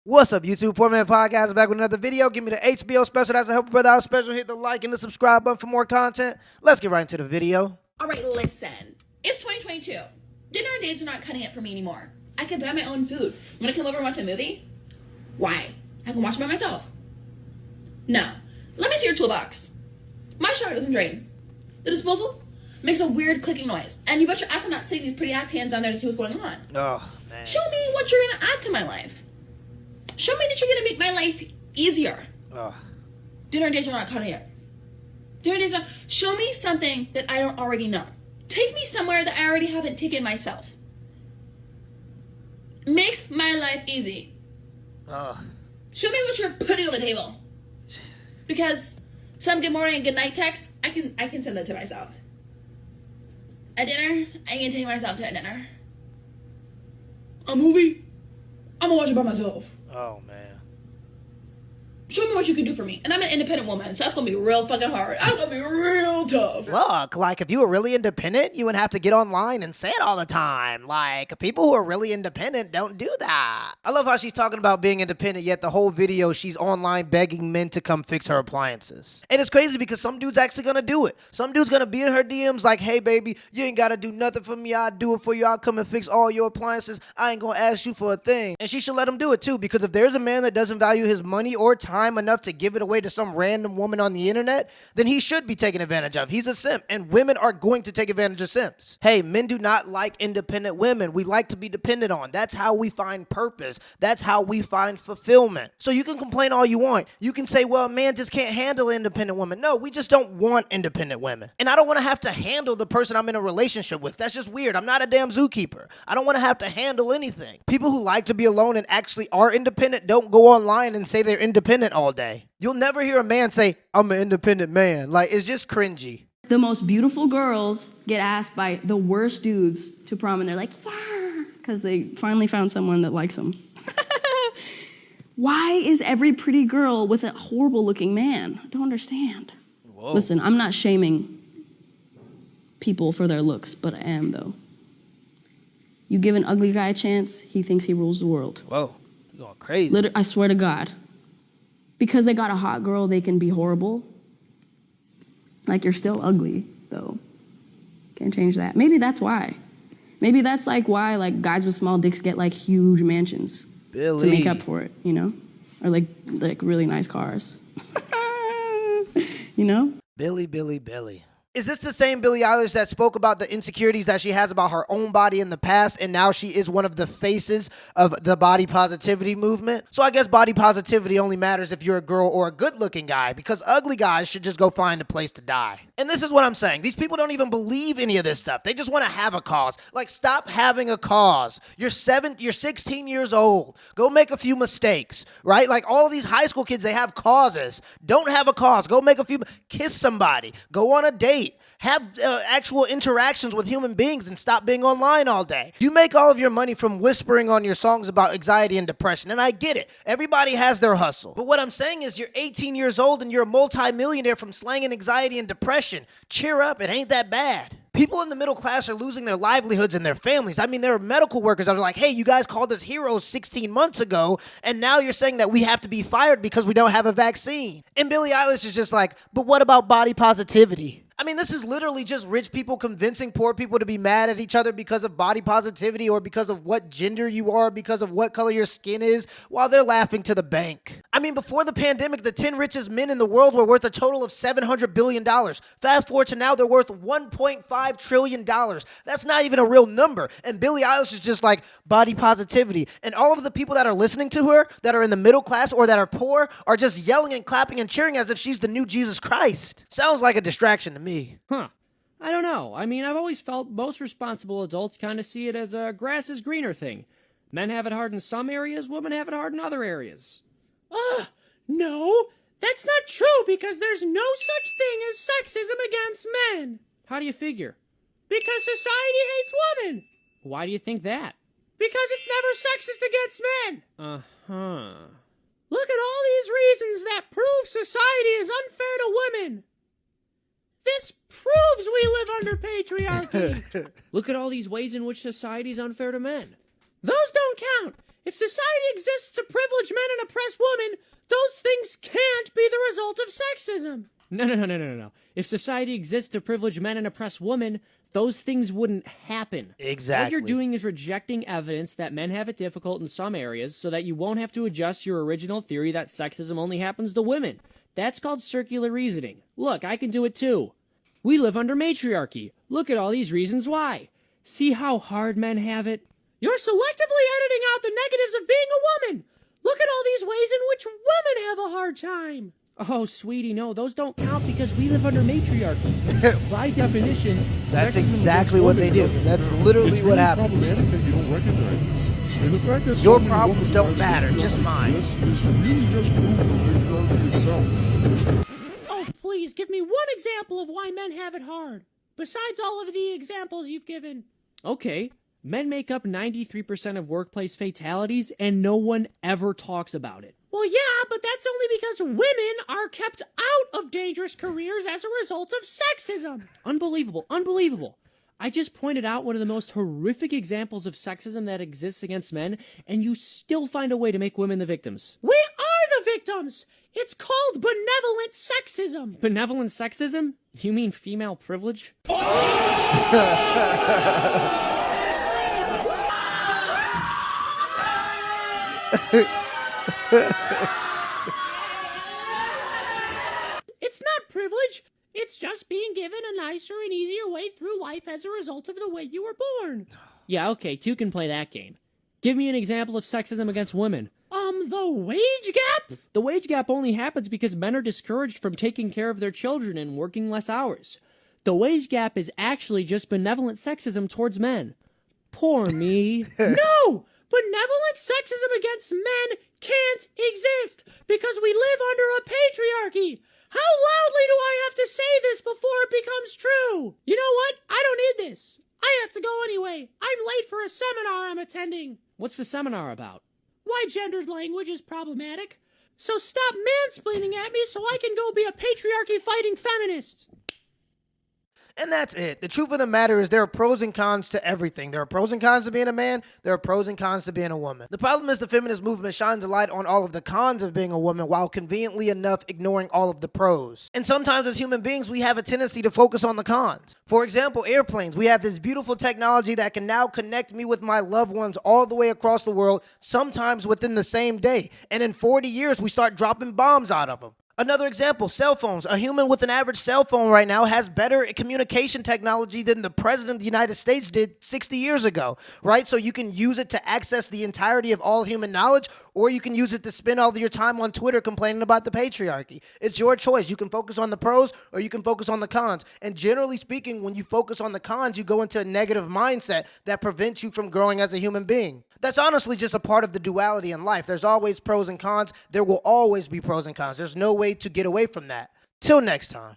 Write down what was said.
What's up, YouTube? Poor.Mans.Podcast back with another video. Give me the HBO special. That's a help a brother out special. Hit the like and the subscribe button for more content. Let's get right into the video. All right, listen. It's 2022. Dinner and dates are not cutting it for me anymore. I can buy my own food. Want to come over and watch a movie? Why? I can watch it by myself. No. Let me see your toolbox. My shower doesn't drain. The disposal makes a weird clicking noise. And you bet your ass I'm not sitting these pretty ass hands down there to see what's going on. Oh, man. Show me what you're going to add to my life. Show me that you're going to make my life easier. Oh. Dinner and dates are not cutting it. Dinner and dates are... Show me something that I don't already know. Take me somewhere that I already haven't taken myself. Make my life easy. Oh. Show me what you're putting on the table. Because some good morning and good night text, I can send that to myself. At dinner, I can take myself to a dinner. A movie, I'm gonna watch it by myself. Oh, man. Show me what you can do for me. And I'm an independent woman, so that's gonna be real fucking hard. That's gonna be real tough. Look, like, if you were really independent, you wouldn't have to get online and say it all the time. Like, people who are really independent don't do that. I love how she's talking about being independent, yet the whole video, she's online begging men to come fix her appliances. And it's crazy because some dude's actually gonna do it. Some dude's gonna be in her DMs like, hey, baby, you ain't gotta do nothing for me. I'll do it for you. I'll come and fix all your appliances. I ain't gonna ask you for a thing. And she should let him do it, too, because if there's a man that doesn't value his money or time enough to give it away to some random woman on the internet, then he should be taken advantage of. He's a simp, and women are going to take advantage of simps. Hey, men do not like independent women. We like to be dependent on. That's how we find purpose. That's how we find fulfillment. So you can complain all you want. You can say, well, a man just can't handle an independent woman. No, we just don't want independent women. And I don't want to have to handle the person I'm in a relationship with. That's just weird. I'm not a damn zookeeper. I don't want to have to handle anything. People who like to be alone and actually are independent don't go online and say they're independent all day. You'll never hear a man say, I'm an independent man. Like, it's just cringy. The most beautiful girls get asked by the worst dudes to prom, and they're like, yeah, because they finally found someone that likes them. Why is every pretty girl with a horrible-looking man? I don't understand. Whoa. Listen, I'm not shaming people for their looks, but I am, though. You give an ugly guy a chance, he thinks he rules the world. Whoa, you're going crazy. I swear to God. Because they got a hot girl, they can be horrible. Like, you're still ugly, though. Can't change that. Maybe that's why. Maybe that's, like, why, like, guys with small dicks get, like, huge mansions. Billy. To make up for it, you know? Or, like really nice cars. You know? Billy. Is this the same Billie Eilish that spoke about the insecurities that she has about her own body in the past, and now she is one of the faces of the body positivity movement? So I guess body positivity only matters if you're a girl or a good-looking guy, because ugly guys should just go find a place to die. And this is what I'm saying. These people don't even believe any of this stuff. They just want to have a cause. Like, stop having a cause. You're 16 years old. Go make a few mistakes, right? Like, all these high school kids, they have causes. Don't have a cause. Go make a few, kiss somebody. Go on a date. Have actual interactions with human beings and stop being online all day. You make all of your money from whispering on your songs about anxiety and depression, and I get it. Everybody has their hustle. But what I'm saying is you're 18 years old and you're a multi-millionaire from slanging anxiety and depression. Cheer up, it ain't that bad. People in the middle class are losing their livelihoods and their families. I mean, there are medical workers that are like, hey, you guys called us heroes 16 months ago, and now you're saying that we have to be fired because we don't have a vaccine. And Billie Eilish is just like, but what about body positivity? I mean, this is literally just rich people convincing poor people to be mad at each other because of body positivity or because of what gender you are, because of what color your skin is, while they're laughing to the bank. I mean, before the pandemic, the 10 richest men in the world were worth a total of $700 billion. Fast forward to now, they're worth $1.5 trillion. That's not even a real number. And Billie Eilish is just like, body positivity. And all of the people that are listening to her, that are in the middle class or that are poor, are just yelling and clapping and cheering as if she's the new Jesus Christ. Sounds like a distraction to me. Huh. I don't know. I mean, I've always felt most responsible adults kind of see it as a grass is greener thing. Men have it hard in some areas, women have it hard in other areas. No, that's not true because there's no such thing as sexism against men. How do you figure? Because society hates women. Why do you think that? Because it's never sexist against men. Uh-huh. Look at all these reasons that prove society is unfair to women. This proves we live under patriarchy. Look at all these ways in which society is unfair to men. Those don't count. If society exists to privilege men and oppress women, those things can't be the result of sexism. No. If society exists to privilege men and oppress women, those things wouldn't happen. Exactly. What you're doing is rejecting evidence that men have it difficult in some areas so that you won't have to adjust your original theory that sexism only happens to women. That's called circular reasoning. Look, I can do it too. We live under matriarchy. Look at all these reasons why. See how hard men have it? You're selectively editing out the negatives of being a woman. Look at all these ways in which women have a hard time. Oh, sweetie, no, those don't count because we live under matriarchy. By definition, That's exactly what they do. That's literally what happens. Problematic that you don't recognize this. And the fact that Your so many problems women don't are matter, actually just mine. this is really just proof of the patriarchy itself. Oh, please, give me one example of why men have it hard, besides all of the examples you've given. Okay, men make up 93% of workplace fatalities, and no one ever talks about it. Well, yeah, but that's only because women are kept out of dangerous careers as a result of sexism. Unbelievable. I just pointed out one of the most horrific examples of sexism that exists against men, and you still find a way to make women the victims. We are the victims! It's called benevolent sexism. Benevolent sexism? You mean female privilege? It's not privilege. It's just being given a nicer and easier way through life as a result of the way you were born. Yeah, okay, two can play that game. Give me an example of sexism against women. The wage gap? The wage gap only happens because men are discouraged from taking care of their children and working less hours. The wage gap is actually just benevolent sexism towards men. Poor me. No! Benevolent sexism against men can't exist because we live under a patriarchy. How loudly do I have to say this before it becomes true? You know what? I don't need this. I have to go anyway. I'm late for a seminar I'm attending. What's the seminar about? Why gendered language is problematic. So stop mansplaining at me so I can go be a patriarchy-fighting feminist. And that's it. The truth of the matter is there are pros and cons to everything. There are pros and cons to being a man. There are pros and cons to being a woman. The problem is the feminist movement shines a light on all of the cons of being a woman while conveniently enough ignoring all of the pros. And sometimes as human beings, we have a tendency to focus on the cons. For example, airplanes. We have this beautiful technology that can now connect me with my loved ones all the way across the world, sometimes within the same day. And in 40 years, we start dropping bombs out of them. Another example, cell phones. A human with an average cell phone right now has better communication technology than the president of the United States did 60 years ago, right? So you can use it to access the entirety of all human knowledge, or you can use it to spend all of your time on Twitter complaining about the patriarchy. It's your choice. You can focus on the pros or you can focus on the cons. And generally speaking, when you focus on the cons, you go into a negative mindset that prevents you from growing as a human being. That's honestly just a part of the duality in life. There's always pros and cons. There will always be pros and cons. There's no way to get away from that. Till next time.